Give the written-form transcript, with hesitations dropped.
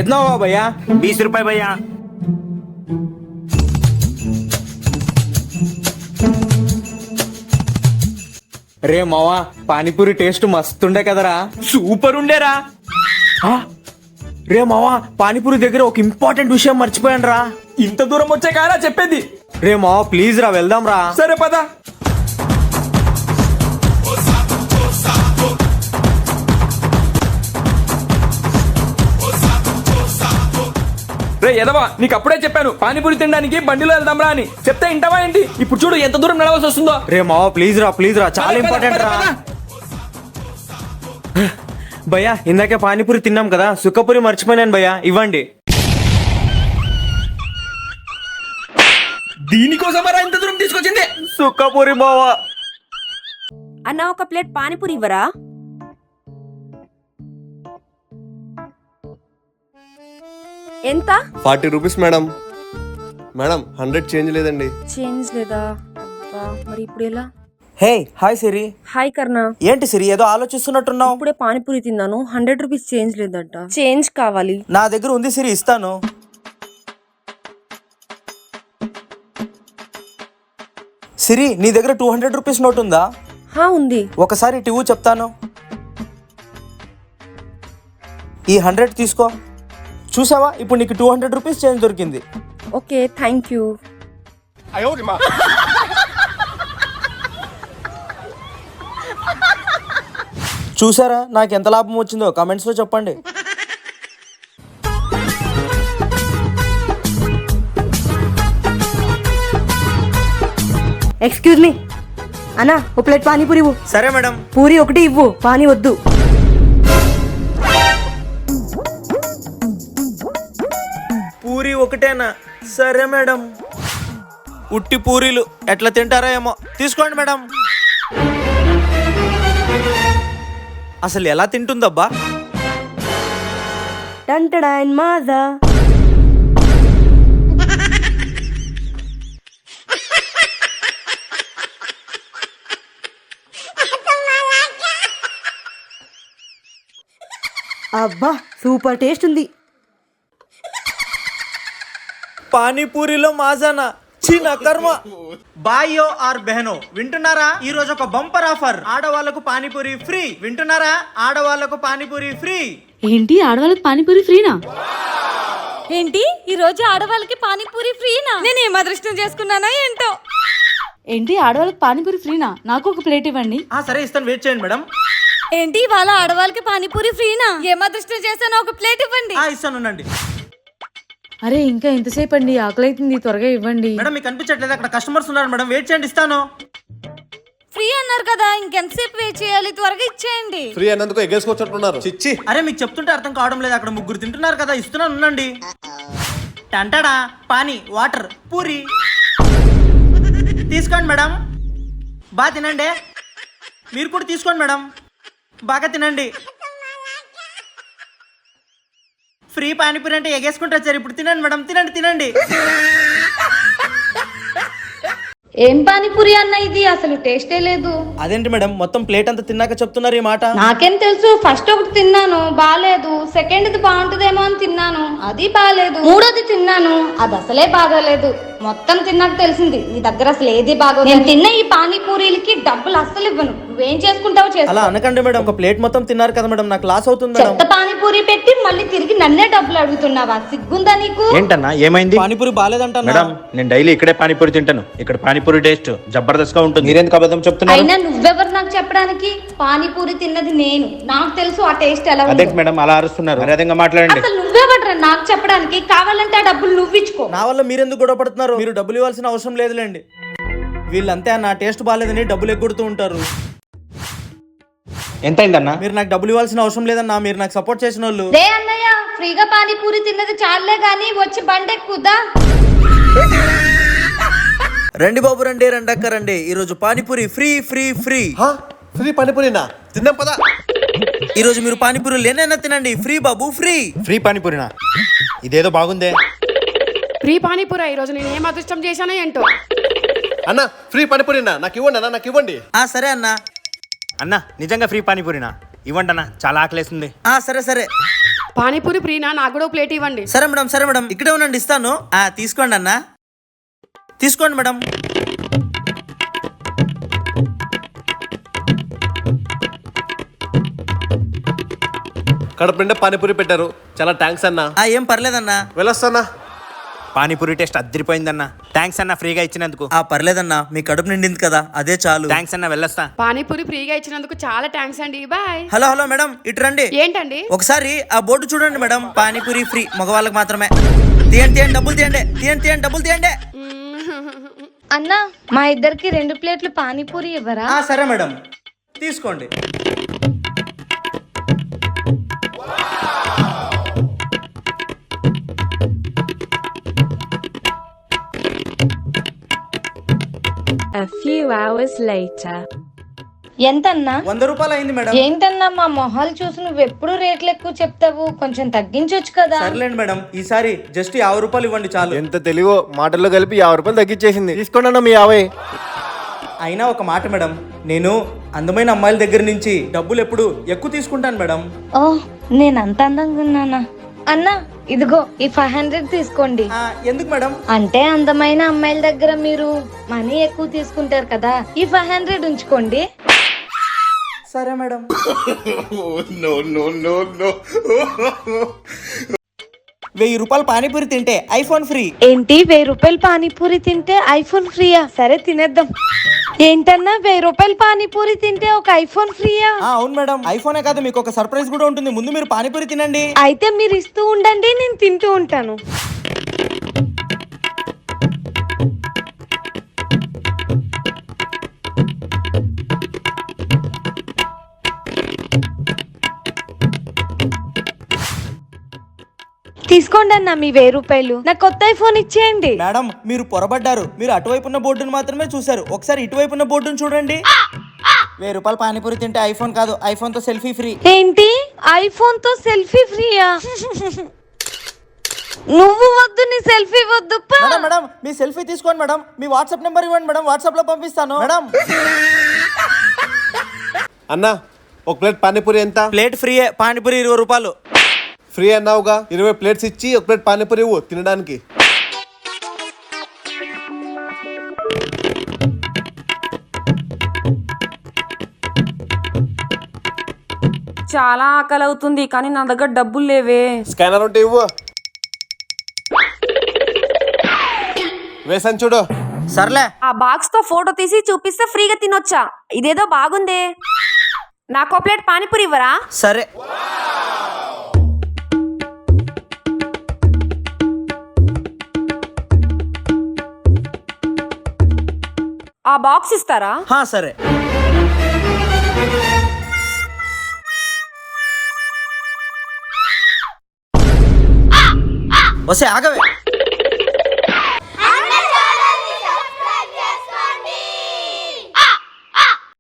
कितना हुआ भैया? 20 रुपए भैया। రే మావా పానీపూరి టేస్ట్ మస్తుండే కదరా. సూపర్ ఉండేరా. రే మావా పానీపూరి దగ్గర ఒక ఇంపార్టెంట్ విషయం మర్చిపోయాను రా. ఇంత దూరం వచ్చే కారా చెప్పేది. రే మావా ప్లీజ్ రా వెళ్దాం రా. సరే పద. రే ఎదవా నీకు అప్పుడే చెప్పాను పానీపూరి తినడానికి బండిలో వెళ్దాంరా అని. చెప్తే ఇంటవా ఏంటి? ఇప్పుడు చూడు ఎంత దూరం నడవాల్సి వస్తుందో. రే మావా ప్లీజ్ రా చాలా ఇంపార్టెంట్ రా. భయ్యా ఇందాకే పానీపూరి తిన్నాం కదా, సుక్కపూరి మర్చిపోయాను భయ్యా, ఇవ్వండి. దీనికోసమరా ఇంత దూరం తీసుకొచ్చింది? సుక్కపూరి మావా. అన్న ఒక ప్లేట్ పానీపూరి ఇవ్వరా? ఎంత? 40 రూపీస్ మేడం. మేడం 100 చేంజ్ లేదండి. చేంజ్ లేదా? అబ్బా మరి ఇప్పుడు ఎలా? హే హాయ్ సిరి. హాయ్ కర్ణ. ఏంటి సిరి ఏదో ఆలోచిస్తున్నట్టున్నావు? ఇప్పుడే పానీపూరి తిన్నాను, 100 రూపీస్ చేంజ్ లేదట. చేంజ్ కావాలి. నా దగ్గర ఉంది సిరి, ఇస్తాను. సిరి నీ దగ్గర 200 రూపీస్ నోట్ ఉందా? హా ఉంది. ఒకసారి టివ్వు చెప్తాను. ఈ 100 తీసుకో. చూసావా ఇప్పుడు నీకు 200 రూపీస్ చేంజ్ దొరికింది. Okay thank you. చూసారా నాకు ఎంత లాభం వచ్చిందో కామెంట్స్ లో చెప్పండి. ఎక్స్క్యూజ్ మీ అన్నా, ఒక ప్లేట్ పానీపూరి ఇవ్వు. సరే మేడం. పూరి ఒకటి ఇవ్వు, పానీ వద్దు. పూరి ఒకటేనా? సరే మేడం. ఉట్టి పూరీలు ఎట్లా తింటారో ఏమో, తీసుకోండి మేడం. అసలు ఎలా తింటుందబ్బా? టంటడాన్ మాజా. అబ్బా సూపర్ టేస్ట్ ఉంది. పానీపూరిలో మాజానా? చిన్న కర్మ. బాయ్యో ఆర్ బెహనో వింటున్నారా? ఈ రోజు ఒక బంపర్ ఆఫర్. ఆడవాళ్లకు పానీపూరి ఫ్రీ. వింటున్నారా? ఆడవాళ్లకు పానీపూరి ఫ్రీ. ఏంటి ఆడవాళ్ళకి పానీపూరి ఫ్రీనా? ఏంటి ఈ రోజు ఆడవాళ్ళకి పానీపూరి ఫ్రీనా? నేను ఏం అదృష్టం చేసుకున్నానా ఏంటో. ఏంటి ఆడవాళ్ళకి పానీపూరి ఫ్రీనా? నాకు ఒక ప్లేట్ ఇవ్వండి. సరే ఇస్తాను, వెయిట్ చేయండి మేడం. ఏంటి ఇవాళ ఆడవాళ్ళకి పానీపూరి ఫ్రీనా? ఏం అదృష్టం చేశానో ఒక ప్లేట్ ఇవ్వండి. ఇస్తాను ఉండండి. అరే ఇంకా ఎంతసేపు అండి, ఆకలి అవుతుంది, త్వరగా ఇవ్వండి. మేడం మీకు కనిపించట్లేదు, అక్కడ కస్టమర్స్ ఉన్నారు మేడం, వెయిట్ చేయండి, ఇస్తాను. ఫ్రీ అన్నారు కదా, ఇంకెంతసేపు వెయిట్ చేయాలి? త్వరగా ఇచ్చేయండి. ఫ్రీ అన్నందుకు ఎగేసుకొచ్చుంటున్నారు. చిచ్చి. అరే మీకు చెప్తుంటే అర్థం కావడం లేదు, అక్కడ ముగ్గురు తింటున్నారు కదా, ఇస్తున్నాను ఉండండి. టంటడా పానీ వాటర్ పూరి తీసుకోండి మేడం. బాగా తినండి. మీరు కూడా తీసుకోండి మేడం, బాగా తినండి. ఫ్రీ పానీపూరి అంటే ఎగేసుకుంటారు వచ్చారు. ఇప్పుడు తినండి మేడం, తినండి. ఏం పానీపూరి అన్న ఇది? అసలు టేస్టే లేదు. అదేంటి మేడం మొత్తం ప్లేట్ అంతా తిన్నాక చెప్తున్నారు ఈ మాట? నాకేం తెలుసు, ఫస్ట్ ఒకటి తిన్నాను బాలేదు, సెకండ్ది బాగుంటుందేమో అని తిన్నాను, అది బాలేదు, మూడోది తిన్నాను, అది అసలే బాగాలేదు. మొత్తం తిన్నాక తెలిసింది నీ దగ్గర అసలు ఏది బాగోదు. నేను తిన్న ఈ పానీపూరీలకి డబ్బులు అస్సలు ఇవ్వను. నువ్వేం చేసుకుంటావో చేసుకో. అలా అనకండి మేడం, ఒక ప్లేట్ మొత్తం తిన్నారు కదా మేడం, నాకు లాస్ అవుతుంది మేడం. చెత్త పానీపూరి పెట్టి మళ్ళీ తిరిగి నన్నే డబ్బులు అడుగుతున్నావా? సిగ్గుందా నీకు? ఏంటన్నా ఏమైంది? పానీపూరి బాగాలేదంట మేడం నేను డైలీ ఇక్కడే పానీపూరి తింటాను. ఇక్కడ పానీపూరి టేస్ట్ జబర్దస్త్ గా ఉంటుంది. మీరెందుకు అబద్ధం చెప్తున్నారు? అయినా నువ్వెవరు నాకు చెప్పడానికి? పానీపూరి తిన్నది నేను, నాకు తెలుసు ఆ టేస్ట్ ఎలా అదే ఉంది. మేడం అలా అరుస్తున్నారు, మర్యాదగా మాట్లాడండి. అసలు నువ్వెవరు నాకు చెప్పడానికి? కావాలంటే ఆ డబ్బులు నువ్వు ఇచ్చుకో. నా వల్ల మీరెందుకు గొడవ పడుతున్నారు? మీరు డబ్బులు ఇవ్వాల్సిన అవసరం లేదులేండి. వీళ్ళంతే నా టేస్ట్ బాగాలేదని డబ్బులు ఎగ్గొడుతూ ఉంటారు. ఎంత అయిందన్నా? మీరు నాకు డబ్బులు ఇవ్వాల్సిన అవసరం లేదన్నా, మీరు నాకు సపోర్ట్ చేసిన వాళ్ళు. రే అన్నయ్య, ఫ్రీగా పానీపూరి తిన్నది చాలే గానీ వచ్చి బండెక్కుదా. రండి బాబు రండి, రండక్క రండి, ఈ రోజు panipuri free free free. Free పానీపూరినా? తిందాం పదా. ఈ రోజు మీరు పానీపూరి లేనైనా తినండి, ఫ్రీ బాబు ఫ్రీ. ఫ్రీ పానీపూరినా? ఇదేదో బాగుందే. ఫ్రీ పానీపూరి ఈ రోజు నేను ఏం అదృష్టం చేశానో ఏంటో. అన్న ఫ్రీ పానీపూరినా? నాకు ఇవ్వండి అన్న, నాకు ఇవ్వండి. సరే అన్నా. అన్నా నిజంగా ఫ్రీ పానీపూరినా? ఇవ్వండి అన్న, చాలా ఆకలేస్తుంది. సరే సరే. పానీపూరి ఫ్రీనా? నాకు కూడా ప్లేట్ ఇవ్వండి. సరే మేడం ఇక్కడే ఉండండి, ఇస్తాను. తీసుకోండి అన్న, తీసుకోండి మేడం. కడుపు నిండా పానీపూరి పెట్టారు, చాలా థ్యాంక్స్ అన్న. ఏం పర్లేదన్నా. వెళ్ళొస్తానా? పానీపూరి టేస్ట్ అద్దరిపోయిందన్న. థ్యాంక్స్ అన్న ఫ్రీగా ఇచ్చినందుకు. పర్లేదన్నా, మీ కడుపు నిండింది కదా, అదే చాలు. థ్యాంక్స్ అన్న, వెళ్ళొస్తా. పానీపూరి ఫ్రీగా ఇచ్చినందుకు చాలా థ్యాంక్స్ అండి. బాయ్. హలో మేడం, ఇటు రండి. ఏంటండి? ఒకసారి ఆ బోర్డు చూడండి మేడం, పానీపూరి ఫ్రీ, మగవాళ్ళకి మాత్రమే. తీయండి డబ్బులు తీయండి, డబ్బులు తీయండి. అన్నా, మా ఇద్దరికి 2 ప్లేట్లు పానీపూరి ఇవ్వరా? సరే మేడం, తీసుకోండి. A few hours later. ఎంతన్నా? 100 రూపాయలు అయింది మేడం. ఏంటన్నా మా మొహాలు చూసి నువ్వు ఎప్పుడు రేట్లు ఎక్కువ చెప్తావు, కొంచెం తగ్గించొచ్చు కదా. సర్లేండి మేడం, ఈసారి జస్ట్ 50 రూపాయలు ఇవ్వండి చాలు. ఎంత తెలివో, మాటల్లో కలిపి 50 రూపాయలు తగ్గించేసింది. తీసుకోండి అన్న మీ 50. అయినా ఒక మాట మేడం, నేను అందమైన అమ్మాయిల దగ్గర నుంచి డబ్బులు ఎప్పుడు ఎక్కువ తీసుకుంటాను మేడం. ఓ, నేను అంత అందంగా ఉన్నానా? అన్నా, ఇదిగో ఈ 500 తీసుకోండి. ఎందుకు మేడం? అంటే అందమైన అమ్మాయిల దగ్గర మీరు మనీ ఎక్కువ తీసుకుంటారు కదా, ఈ 500 ఉంచుకోండి. సరే మేడం. ₹1000 పానీపూరి తింటే ఐఫోన్ ఫ్రీ. ఏంటి, ₹1000 పానీపూరి తింటే ఐఫోన్ ఫ్రీయా? సరే తినేద్దాం. ఏంటన్నా, ₹1000 పానీపూరి తింటే ఒక ఐఫోన్ ఫ్రీయా? అవును మేడం, ఐఫోనే కాదు, మీకు ఒక సర్ప్రైజ్ కూడా ఉంటుంది. ముందు మీరు పానీపూరి తినండి. అయితే మీరు ఇస్తూ ఉండండి, నేను తింటూ ఉంటాను. తీసుకోండి అన్న మీ ₹1000. నాకు కొత్త ఐఫోన్ ఇచ్చేయండి. మేడం, మీరు పొరబడ్డారు. మీరు అటువైపు ఉన్న బోర్డును మాత్రమే చూశారు. ఒకసారి ఇటువైపు ఉన్న బోర్డును చూడండి. ₹1000 పానీపూరి తింటే ఐఫోన్ కాదు, ఐఫోన్ తో సెల్ఫీ ఫ్రీ. ఏంటి, ఐఫోన్ తో సెల్ఫీ ఫ్రీయా? నువ్వు వద్దు, నీ సెల్ఫీ వద్దు. మేడం మీ సెల్ఫీ తీసుకోండి మేడం. మీ వాట్సాప్ నెంబర్ ఇవ్వండి మేడం, వాట్సాప్ లో పంపిస్తాను. మేడం, అన్న ఒక ప్లేట్ పానీపూరి ఎంత? ప్లేట్ ఫ్రీయే, పానీపూరి ₹20. ఫ్రీ అన్నావుగా, 20 ప్లేట్స్ ఇచ్చి ఒక ప్లేట్ పానీపూరి ఇవ్వు తినడానికి. చాలా ఆకలి అవుతుంది, కానీ నా దగ్గర డబ్బులు లేవే. స్కానర్ ఉంటే ఇవ్వు. వేసాను చూడు. సర్లే. ఆ బాక్స్ తో ఫోటో తీసి చూపిస్తే ఫ్రీగా తినొచ్చా? ఇదేదో బాగుందే. నాకు ఒక ప్లేట్ పానీపూరి ఇవ్వరా? సరే. ఆ బాక్స్ ఇస్తారా? సరే. వస్తే ఆగవే.